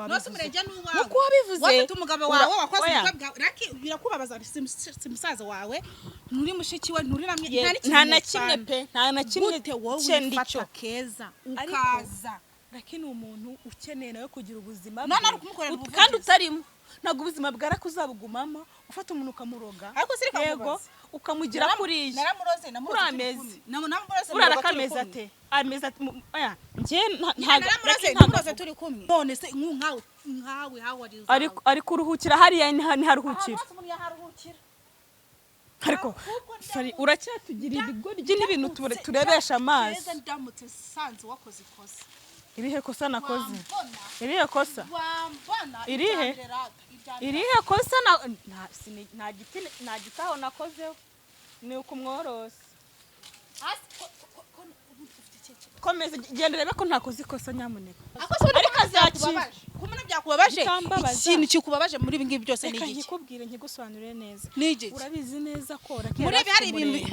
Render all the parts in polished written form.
nose umurenge n'uwawe uko wabivuze wafite umugabo wawe wakoze ubukwe bwawe raki birakubabaza simusaza wawe nturi mushiki we nturi namwe nta na kimwe pe nta na kimwe cyendico keza ukaza lakini umuntu ukeneye nawe kugira ubuzima none ari kumukorera kandi utarimo ntabwo ubuzima bwarakuzabugumamo ufata umuntu ukamuroga ariko sirika yego ukamugira kuriye naramuroze namuroze urakameza ate ameza aya nje ntamuroze turi kumwe none se nkawe hawariza ariko uruhukira hariya ni haruhukira ariko sari uracyatugira ibigoryi n'ibintu turebesha amazi ndamutse sanze wakoze ikosa irihe kosa nakoze irihe kosa irihe kosa nta gitaho nakozeho ni ukumworose komeza genda rebe ko ntakoze ikosa nyamuneka ariko azakira kumuna byakubabaje ikintu kikubabaje muri ibi ngibi byose ni iki nkikubwire nkigusobanurire neza urabizi neza ko muri ibi hari ibintu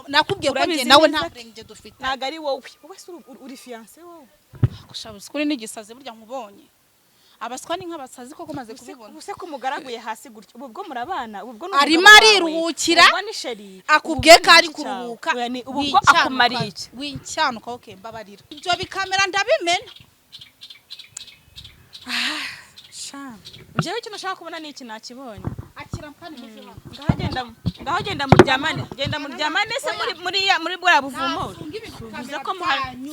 nakubwiye ko nge nawe nta burenge dufite ntago ari wowe uri fiancé wowe gushabuza kuri n'igisaze burya nkubonye abaswa ni nk'abasazi koko maze kubibona ubuse ko mugaraguye hasi gutyo ubwo murabana ubwo no arimo ariruhukira akubwiye ko ari kuruhuka ubwo akumariye iki wincyanuka oke mbabarira ibyo bikamera ndabimena jewe kino nashaka kubona ni iki nakibonye akira kandi muzi ngaho genda muryamane se muri bwa buvumo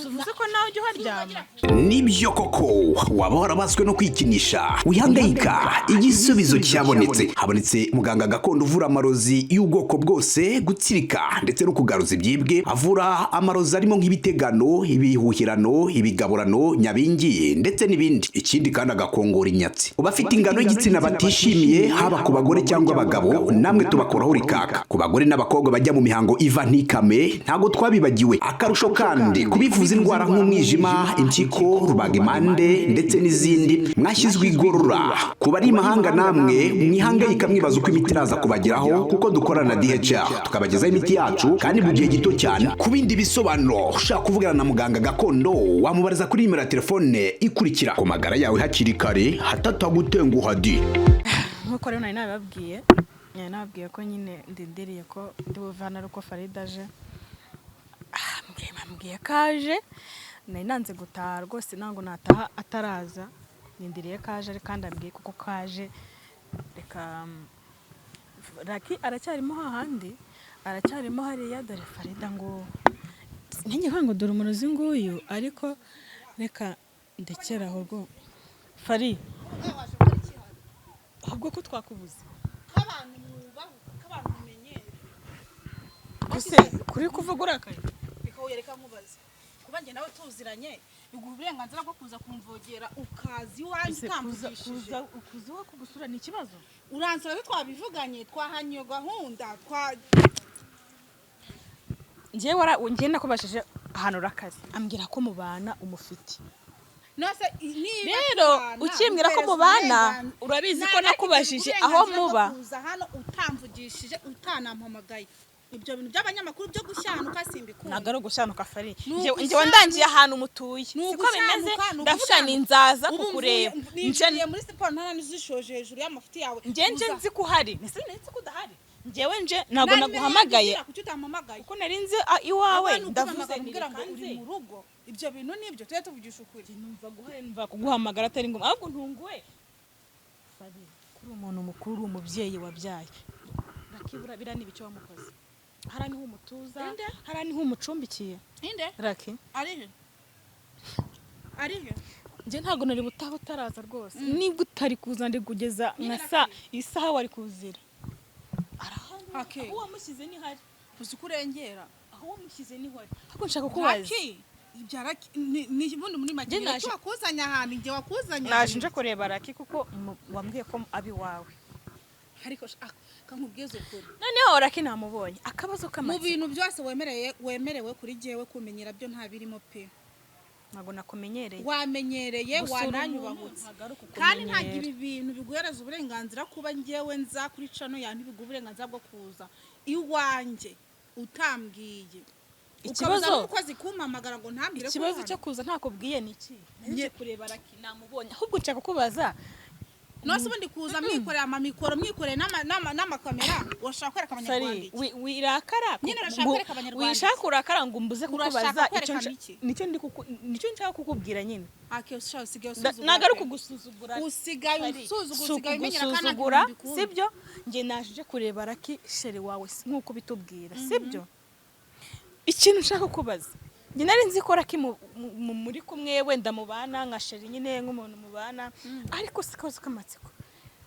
uvuze ko nawe ujye uharyama nibyo koko waba warabaswe no kwikinisha wihangayika igisubizo cyabonetse habonetse muganga gakondo uvura amarozi y'ubwoko bwose gutsirika ndetse no kugaruza ibyibwe avura amarozi arimo nk'ibitegano ibihuhirano ibigaburano nyabingi ndetse n'ibindi ikindi kandi agakongora inyatsi ubafite ingano y'igitsina batishimiye haba ku bagore cyangwa abagabo namwe tubakoraho rikaka ku bagore n'abakobwa bajya mu mihango iva ntikame ntago twabibagiwe akarusho kandi kubivuza indwara nk'umwijima impyiko rubagimpande ndetse n'izindi mwashyizwe igorora ku bari imahanga namwe mwihangayika mwibaza uko imiti iraza kubageraho kuko dukorana na DHR tukabagezaho imiti yacu kandi mu gihe gito cyane ku bindi bisobanuro ushaka kuvugana na muganga gakondo wamubariza kuri nimero ya telefone ikurikira ku magara yawe hakiri kare hatatagutenguha di nkuko rero nababwiye ko nyine ndindiriye ko ndi buvana uko Farida aje mbwiye kaje nanze gutaha rwose nango nataha ataraza ndindiriye kaje kandi ambwiye kuko kaje reka Raki aracyarimo hahandi aracyarimo hariya dore Farida ngo ntinye ngo dore umurozi nguyu ariko reka ndekeraho rwo Fari ahubwo ko twakubuze abantu mubaho abantu menyere kuse kuri kuvuga urakaye bikawuyereka nkubaze kuba nge nawe tuziranye biguha uburenganzira bwo kuza kumvogera ukazi wanjye utambujishije ukuza kugusura ni ikibazo uransaba ko twabivuganye twahanye gahunda ngiye nakubashije ahantu urakaze ambwira ko mubana umufiti nose rero ukimbwira ko mubana urabizi ko nakubashije aho muba kuza hano utamvugishije utanampamagaye ibyo bintu by'abanyamakuru byo gushyanuka simbikunda nagaro gushyanuka Fari nje wandangiye ahantu mutuye siko bimeze ndavuga ni nzaza kukureba nje muri siporo ntana nizishoje hejuru y'amafuti yawe nje nzi ko hari nese nzi ko udahari njewe nje nago naguhamagaye kuko nari nzi iwawe ndavuze ngira ngo uri mu rugo ibyo bintu nibyo tuje tuvugisha ukuri numva kuguhamagara atari ngoma ahubwo ntunguwe Fari kuri umuntu mukuru umubyeyi wabyaye Rakibura birani bico wamukoze harani humutuza harani humucumbikiye Raki arihe nje ntago nari butaho taraza rwose nibwo utari kuza ndi kugeza nka isaha wari kuzira aho wamushyize ni hari uzi kurengera aho wamushyize ni hari ahubwo nshaka kubaza ibyara ni bundi muri magine twakuzanya ahantu nge wakuzanya naje nje kureba Raki kuko wambwiye ko abi wawe ariko kankubwiza ukuri noneho Raki namubonye akabazo mu bintu byose wemerewe kuri jewe kumenyera byo nta birimo pe ntago nakumenyereye wamenyereye wananyubahutse kandi ntagira ibintu biguhereza uburenganzira kuba ngewe nza kuri cano ya ntibiguha uburenganzira bwo kuza iwanjye utambwiye ikibazo umukozi kumpamagara ngo ntambire ko ikibazo cyo kuza ntakubwiye ni iki nje kureba Raki namubonye ahubwo nshaka kubaza nose ubundi kuza mwikorera amamikoro mwikoreye n'amakamera washaka kwereka abanyarwanda iki wirakara nyine urashaka kwereka abanyarwanda wishaka kurakara ngo mbuze kukubaza nicyo nshaka kukubwira nyine ntabwo ari ukugusuzugura usigaye umenyera gusuzugura sibyo njye naje kureba Raki sheri wawe nk'uko bitubwira sibyo ikintu nshaka kubaza njye nari nzi ko Raki muri kumwe wenda mubana nka sheri nyine nk'umuntu mubana ariko sikaze kamatsiko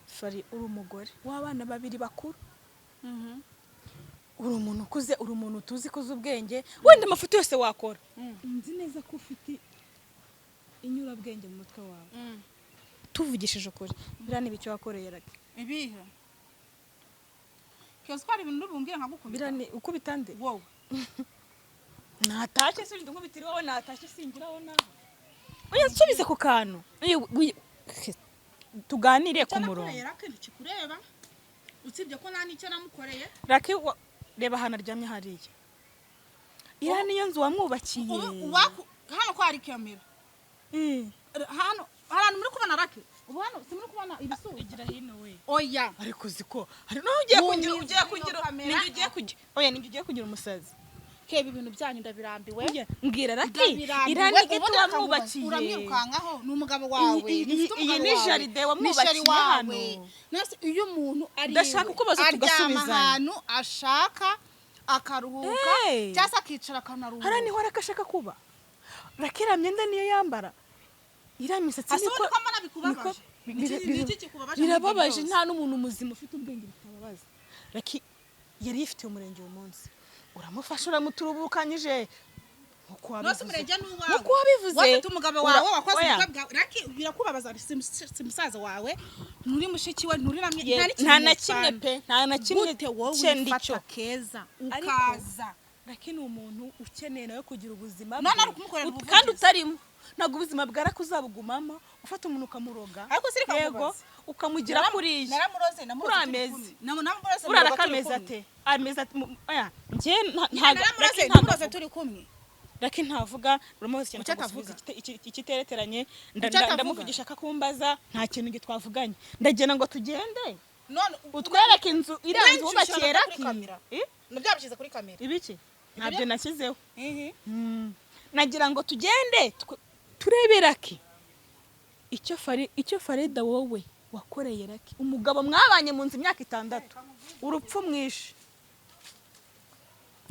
Fari uri umugore w'abana babiri bakuru uri umuntu ukuze uri umuntu tuzi kuza ubwenge wenda amafoto yose wakora nzi neza ko ufite inyurabwenge mu mutwe wawe tuvugishije ukuri biriya ni ibiki wakoreye Raki ibihe cyose twari ibintu n'ubumbwira nkagukubita biriya ni uko bitande wowe natashye se ndumubitira wowe natashye singiraho naho oya nsubize ku kantu tuganire ku murongo Raki ntikikureba usibye ko nta n'icyo namukoreye Raki reba hano aryamye hariya iriya niyo nzu wamwubakiye hano ko hari kamera hano hari muri kubona Raki ubu hano si muri kubona ibisubizo igira hino we oya ariko ziko hari no ugiye kugira umusazi keba ibintu byanyu ndabirambiwe mbwira Raki irani gito wamwubakiye uramwirukankaho n'umugabo wawe iyi ni jaride wamwubakiye hano nase iyo umuntu ari ndashaka kubaza tugasubizanya ahantu ashaka akaruhuka cyangwa akicara akanaruhuka hari niho Rakashaka kuba Raki myenda niyo yambara iriya misatsi birababaje nta n'umuntu muzima ufite ubwenge bitababaza Raki yari yifitiye umurenge uwo munsi uramufasha uramuturubukanyije nkuko wabivuze wafite umugabo wawe wakoze ubukwe bwawe Raki birakubabaza si musaza wawe nturi mushiki we nturi nta na kimwe pe nta na kimwe ufata keza ukaza Raki ni umuntu ukeneye nawe kugira ubuzima kandi utarimo ntabwo ubuzima bwa Raki uzabugumamo ufata umuntu ukamuroga yego ukamugira kuriya naramuroze urara kameze ate ameze aya njye ntamuroze turi kumwe Raki ntavuga uramuzi cyane atavuga ikitereteranye ndamuvugisha akakumbaza nta kintu gitwavuganye ndagena ngo tugende none utwereke inzu iranze wubakiye Raki nabyabishize kuri kamera ibiki ntabyo nashyizeho nagira ngo tugende turebe Raki icyo Farida wowe wakoreye Raki umugabo mwabanye mu nzu imyaka 6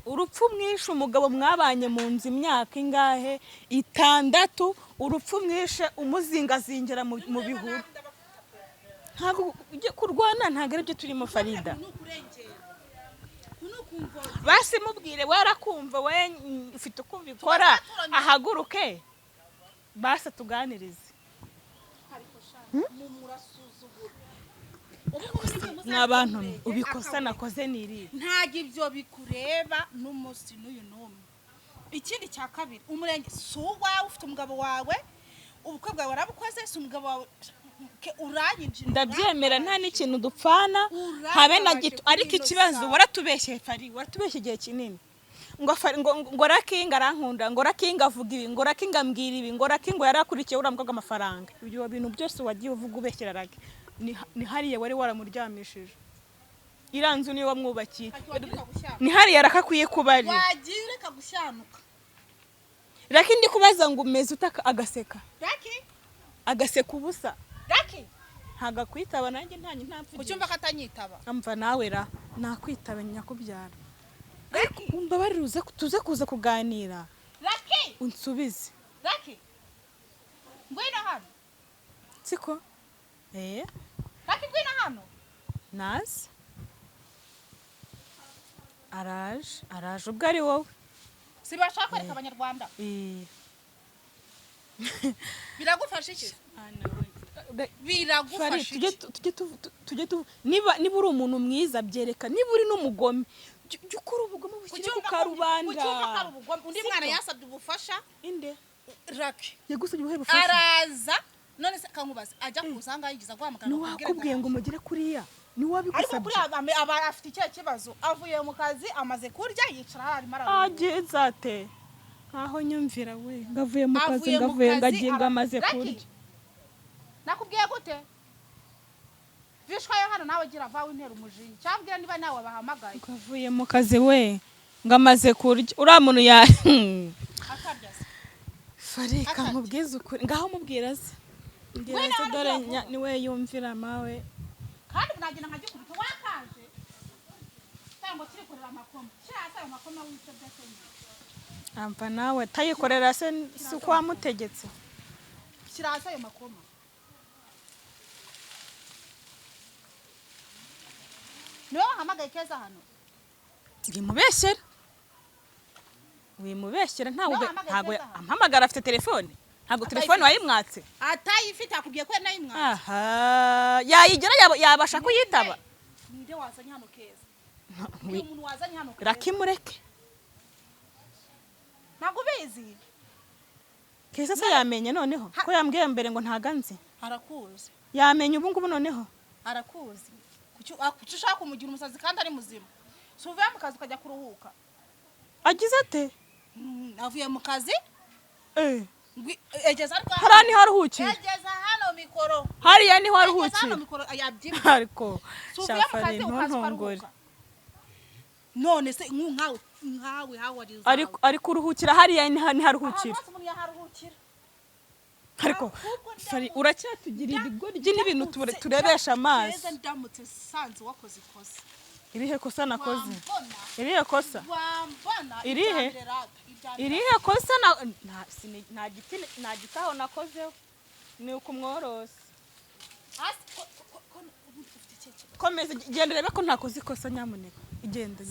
urupfu mwishe umugabo mwabanye mu nzu imyaka ingahe 6 urupfu mwishe umuzingazingira mu bihuru ntabwo kurwana ntabwo aribyo turimo Farida basi mubwire warakumva we ufite uko ubikora ahaguruke basa tuganirize n'abantu ubikosa nakoze niri ntago ibyo bikureba n'umunsi n'uyu n'umwe ikindi cya kabiri umurenge si uwawe ufite umugabo wawe ubukwe bwawe warabukoze si umugabo wawe uranyinjira ndabyemera nta n'ikintu dupfana habe na gito ariko ikibazo waratubeshye Fari waratubeshye igihe kinini ngo Raki ngarankunda ngo Raki ngavuga ibi ngo Raki ngambwira ibi ngo Raki ngo yarakurikiye uramvuga amafaranga ibyo bintu byose wagiye uvuga ubeshyira Raki ni hariya wari waramuryamishije iranzu niyo wamwubakiye ni hariya Rakakwiye kubari wagiye reka gushyanuka Raki ndi kubaza ngo umeze utaka agaseka Raki agaseka ubusa Raki ntagakwitaba nanjye ntanye ntapfuye kucyumva katanyitaba amva nawe ra nakwitaba nyakubyara ariko umbabarira tuze kuza kuganira Raki unsubize Raki ngwino hano siko Raki ngwino hano nazi araje ubwo ari wowe sibashaka kwereka abanyarwanda biragufasha iki biragufasha niba uri umuntu mwiza byereka niba uri n'umugome jya ukora ubugome bushyire ku karubanda undi mwana yasabye ubufasha inde Raki yagusabye ubuhe bufasha araza none se kankubaza ajya kusanga yigiza guhamagara wakubwiye ngo mugire kuriya ni ariko wabigusabye kuri aba afite icyo kibazo avuye mu kazi amaze kurya yicara harimo ageze ate nkaho nyumvira we ngavuye mu kazi ngagiye ngamaze kurya nakubwiye gute vishwayo hano nawe gira vawe intera umujinya cyambwira niba nawe bahamagaye ngavuye mu kazi we ngamaze kurya uriya muntu ya akarya se farika nkubwize ukuri ngaho mubwira se mbwira se dore niwe yumvira mawe kandi nagenda nkajya kubita wakaje cyangwa kiri kurera amakoma cyasa ayo makoma w'icyo byakenya ampa nawe tayikorera se si kwa mutegetse kirasa ayo makoma niwe wahamagaye Keza hano wimubeshyera ntabwo ampamagara afite telefone ntabwo telefone wayimwatse atayifite akubwiye ko nayimwatse aha yayigera yabasha kuyitaba ninde wazanye hano Keza uyu muntu wazanye hano rakimureke ntabwo bizi Keza se yamenye noneho ko yambwiye mbere ngo ntaganze arakuzi yamenye ubu ngubu noneho arakuzi kucyo ushaka kumugira umusazi kandi ari muzima so uvuye mu kazi ukajya kuruhuka agize ate avuye mu kazi egeza ariko hariya niho aruhukira egeza hano mikoro hariya niho aruhukira hano mikoro yabyimye ariko shafari ntuntongore none se nkawe hawariza ari kuruhukira hariya niho aruhukira ariko sari uracyatugira ibigoryi n'ibintu turebesha amaso ndamutse sanze wakoze ikosa irihe kosa nakoze irihe kosa irihe kosa nta gitaho nakozeho ni ukumworosa komeza genda urebe ko ntakoze ikosa nyamuneka igenda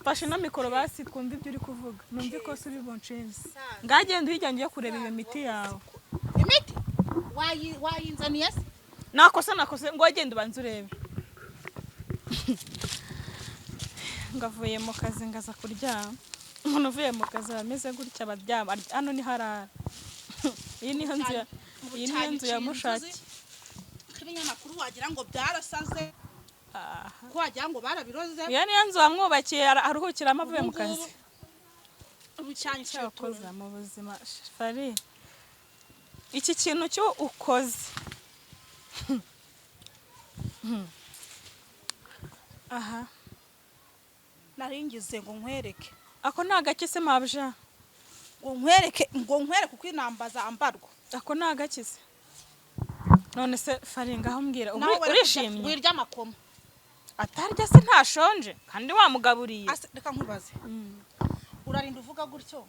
fashe na mikoro basi twumve ibyo uri kuvuga numve ko uri bonshenze ngagenda uhijya ngiye kureba iyo miti yawe imiti wayinzaniye se nakosa ngo agenda ubanze urebe ngavuye mu kazi ngaza kuryama umuntu uvuye mu kazi ameze gutya abaryama hano ni harara iyi niyo nzu ya mushaki ibinyamakuru wagira ngo byarasaze ko wagira ngo barabiroze iyo niyo nzu wamwubakiye aruhukiramo avuye mu kazi ubucyanye cyakoza mu buzima fari iki kintu cyo ukoze aha naringize ngo nkwereke ako nagakise mabja ngo nkwereke uko inambaza ambarwa ako nagakise none se faringa aho mbwira urishimye wirya amakoma atarya se ntashonje kandi wamugaburiye reka nkubaze urarinda uvuga gutyo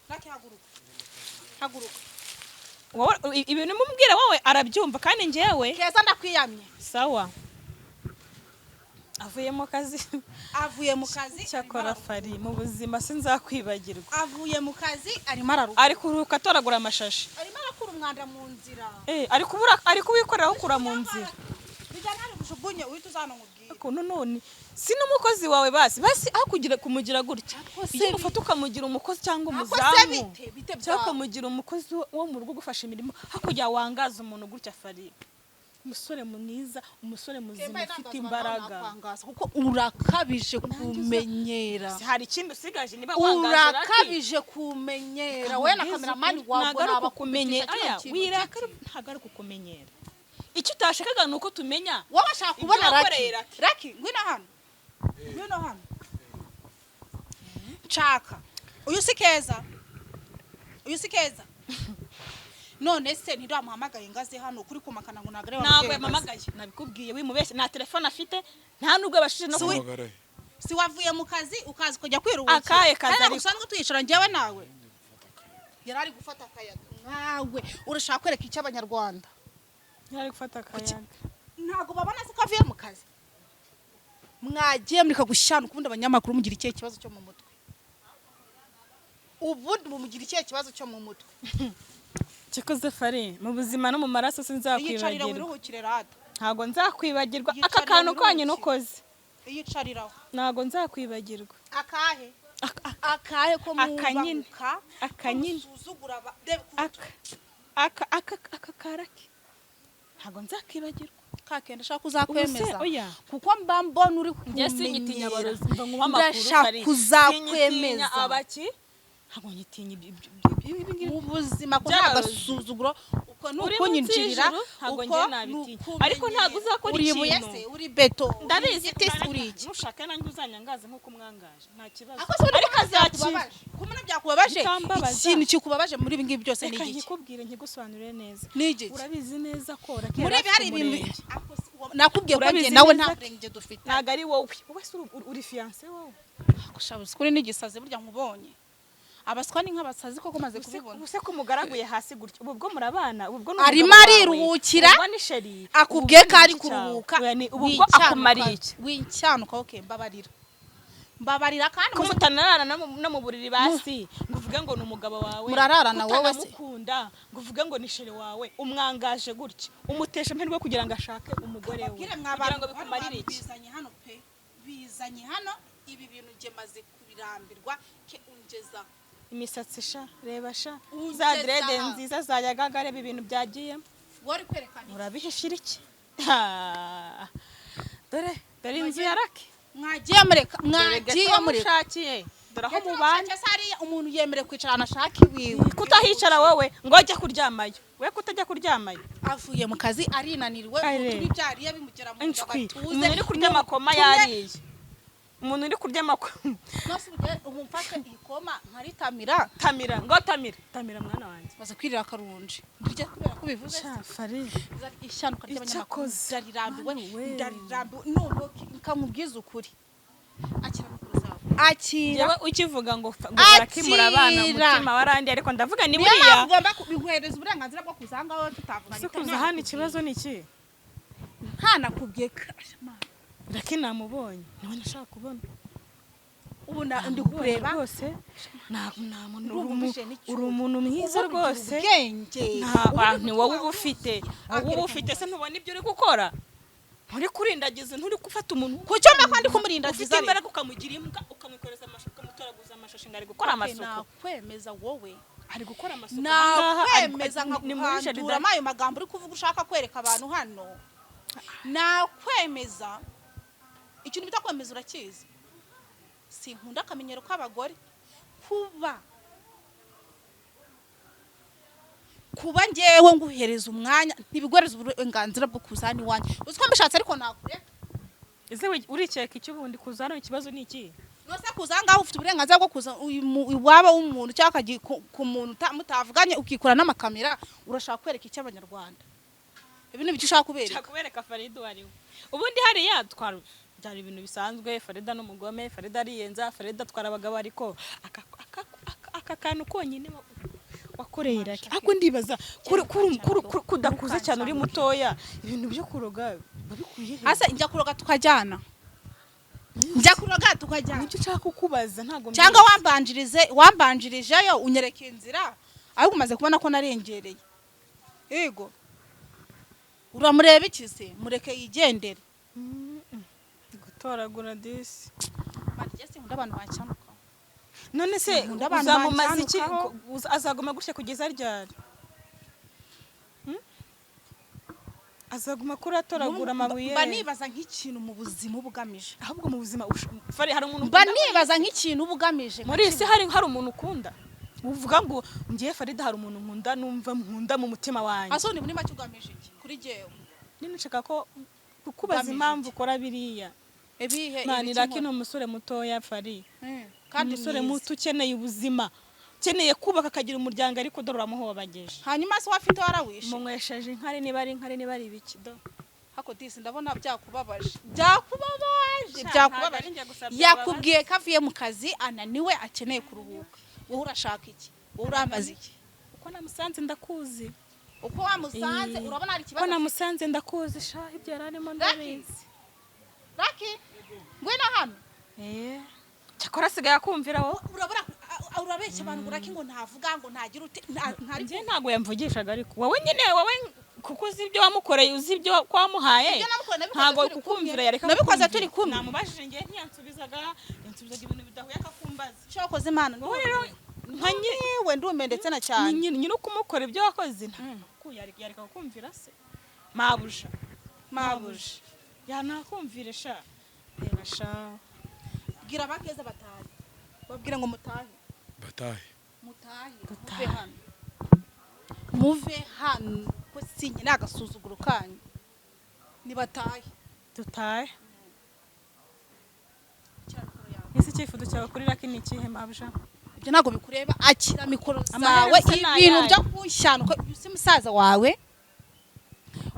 nake haguruka wowe ibintu mubwira wowe arabyumva kandi ngewe Keza ndakwiyamye sawa avuye mu kazi cyakora fari mu buzima sinzakwibagirwa avuye mu kazi arimo araruka ari kuruka atoragura amashashi arimo arakura umwanda mu nzira ari kuwikorera ukura mu nzira bijyana ari bushugunye uhita uzana nkubwire none si n'umukozi wawe basi aho kumugira gutya iyo ufata ukamugira umukozi cyangwa umuzamu cyangwa ukamugira umukozi wo mu rugo ugufasha imirimo hakurya wangaza umuntu gutya fari umusore mwiza umusore muzima ufite imbaraga kuko urakabije kumenyera hari ikindi usigaje niba wangaza urakabije kumenyera we na kameramani wawe nabakumenyera wirakara ntago ari kukumenyera icyo utashakaga nuko tumenya wowe ashaka kubona Raki ngwino hano nshaka uyu si Keza none se ntiramuhamagaye ngaze hano kuri kumakana ngo nagare ntabwo yamamagaye nabikubwiye wimubeshye nta telefone afite nta nubwo abashije no kumugara si wavuye mu kazi ukazi kujya kwiruhukira akaye kazi ariko usanzwe tuyishora njyewe nawe yarari gufata akayaga nawe urashaka kwereka icyo abanyarwanda yarari gufata akayaga ntago babona se ko avuye mu kazi mwagiye murika gushyana ukundi abanyamakuru mugira ikihe kibazo cyo mu mutwe ubundi mugira ikihe kibazo cyo mu mutwe Kikoze fari mu buzima no mu maraso sinzakwibagirwa ntago nzakwibagirwa aka kantu kanyu nukoze iyicariraho ntago nzakwibagirwa akahe ko akanyine aka karaki ntago nzakibagirwa kakenda shaka uzakwemeza oya kuko mba mbona uri njye sinyitinya abarozi mva nkuba amakuru ndashaka uzakwemeza abaki ntago nyitinya mu buzima ko ntagasuzuguro uko nukunyinjirira ntago njye nabitinya ariko ntago uzakora ikintu uri buye uri beto ndabizi uri iki nushaka nanjye uzanyangaze nkuko umwangaje nta kibazo ariko azakubabaje kumuna byakubabaje ikintu kikubabaje muri ibi ngibi byose ni iki nkikubwire nkigusobanurire neza ni iki urabizi neza ko muri ibi hari ibintu nakubwiye ko njye nawe nta burenge dufite ntago ari wowe uri fiancé wowe gushabuza kuri n'igisazi burya nkubonye abaswa ni nk'abasazi koko maze kubibona ubuse ko mugaraguye hasi gutyo ubwo murabana ubwo arimo ariruhukira akubwiye ko ari kuruhuka ubwo akumariye iki wincyanuka oke mbabarira kandi kumutanarana no mu buriri basi nguvuge ngo ni umugabo wawe murararana wowe se mukunda nguvuge ngo ni shere wawe umwangaje gutya umutesha mpirwe kugira ngo ashake umugore we kugira ngo bikumarire iki bizanye hano ibi bintu nge maze kubirambirwa ke ungeza imisatsi sha reba sha za dread nziza zayagaga reba ibintu byagiyemo wari kwerekana urabihishira iki dore inzu yarake mwagiye mureka dore aho mubanye sari umuntu yemere kwicarana ashaka iwiwe kutahicara wowe ngo ajya kuryamayo we kutajya kuryamayo avuye mu kazi arinaniriwe turi byariye bimugera mu gatuze umuntu uri kurya amakoma yariye umuntu uri kurya amakoma nose ubu mfate ikoma nkaritamira ngo tamira mwana wanjye baza kwirira karunje ndije kubera ko bivuze Fari ishanuka ry'abanyamakuru ndarirambiwe none nkamubwiza ukuri akira makuru zawe yewe ukivuga ngo barakimura abana umutima warandi ariko ndavuga ni buriya ugomba kubiguhereza uburenganzira bwo kuzanga wowe tutavuganye kuza hano ikibazo ni iki ntanakubwiye Raki namubonye niwe nashaka kubona ubu ndi kureba rwose nta muntu uri umuntu mwiza rwose nta bantu wowe uba ufite se ntubona ibyo uri gukora nturi kurindagiza nturi gufata umuntu kucyomba kandi kumurindagiza ufite imbaraga ukamugira imbwa ukamwikoreza amashuka ukamutoraguza amashashi ngo ari gukora amasuku nakwemeza wowe ari gukora amasuku nakwemeza nkaguhandura ayo magambo uri kuvuga ushaka kwereka abantu hano nakwemeza ikintu bita kwemeza urakizi sinkunda akamenyero k'abagore kuba ngewe nguhereza umwanya ntibigoreza uburenganzira bwo kuzana iwanjye uziko mbishatse ariko nakureka ese urikeka icyo ubundi kuzana ikibazo ni iki nose kuzanga ufite uburenganzira bwo kuza iwaba w'umuntu cyangwa akagiye ku muntu mutavuganye ukikora n'amakamera urashaka kwereka icyo abanyarwanda ibi ni byo ushaka kubereka Farida wariwe ubundi hariya byari ibintu bisanzwe Farida n'umugome Farida ariyenza Farida atwara abagabo ariko aka kantu konyine wakoreye Raki ako ndibaza kudakuza cyane uri mutoya ibintu byo kuroga babikuye asa njya kuroga tukajyana nicyo ushaka kukubaza ntago cyangwa wambanjirijeyo unyereka inzira ariko umaze kubona ko narengereye yego uramureba ikize mureke yigendere gutoragura disi marigese nkunda abantu bancanuka none se uzamumaza iki azaguma gutya kugeza ryari azaguma kuri atoragura amabuye mba nibaza nk'ikintu mu buzima ubugamije ahubwo mu buzima Fari hari umuntu mba nibaza nk'ikintu ubugamije muri isi hari umuntu ukunda uvuga ngo ngiye Farida hari umuntu nkunda mu mutima wanjye aso ni muri make ugamije iki kuri jewe nini nshaka ko kukubaza impamvu ukora biriya ebihe manira kino umusore mutoya Fari kandi umusore muto ukeneye ubuzima ukeneye kubaka akagira umuryango ariko dore uramuhobageje hanyuma se wafite warawishe munywesheje inkari niba ari ibiki do hako disi ndabona byakubabaje yakubwiye ko avuye mu kazi ananiwe akeneye kuruhuka wowe urashaka iki wowe urambaza iki uko namusanze ndakuzi uko wamusanze urabona hari ikibazo uko namusanze ndakuzi sha ibyo yararimo ndabizi Raki ngwino hano cyakora asigaye akumvira wowe urabeshya abantu Raki ngo ntavuga ngo ntagira nje ntago yamvugishaga ariko wowe nyine kuko uzi ibyo wamukoreye uzi ibyo kwamuhaye ntago kukumvira yareka nabikoze turi kumwe namubajije ngiye ntiyansubizaga ibintu bidahuye akakumbaza cyokoze imana rero nkanyiwe ndume ndetse na cyane nyine ukumukora ibyo wakoze yareka kukumvira se mabuja yanakumvire sha reba sha bwira abakeza batahe babwire ngo mutahe muve hano muve hano ko sinye nagasuzuguro kanyu nibatahe dutahe ese icyifuzo cyawe kuri Lucky ni ikihe mabuja ibyo ntabwo bikureba akira mikoro zawe ibintu byo kushyanuka uyu si musaza wawe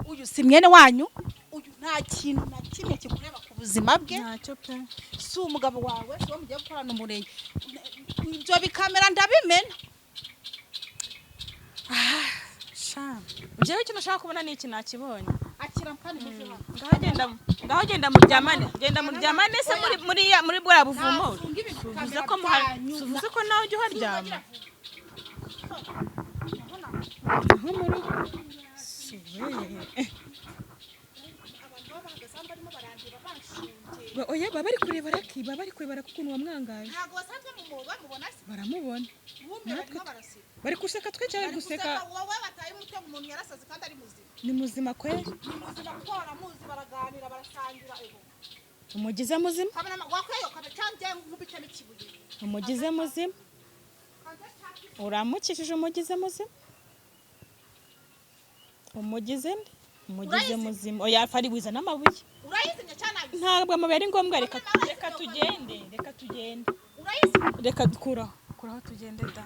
uyu si mwene wanyu uyu nta kintu na kimwe kikureba ku buzima bwe ntacyo pe si umugabo wawe si wo mugiye gukorana umurenge ibyo bikamera ndabimena sha njyewe ikintu nashaka kubona ni iki nakibonye akira mpane muve hano ngaho genda muryamane se muri bwa buvumo tuvuze ko tuvuze ko nawe ujya uharyama nko mu rugo oya baba bari kureba Lucky baba bari kureba ukuntu wamwangaje ntabwo basanzwe mubona se baramubona natwe baraseka bari guseka twe cyane guseka wowe bataye umutego umuntu yarasaze kandi ari muzima ni muzima kwe ni muzima kuko baramuzi baraganira barasangira ego umugize muzima wakweyo cyangwa nkubitemo ikibuye umugize muzima uramukishije umugize muzima umugize nde umugize muzima oya fari wiza n'amabuye urayizimya cyane ntabwo amabuye ari ngombwa reka tugende urayizimya reka dukuraho tugende da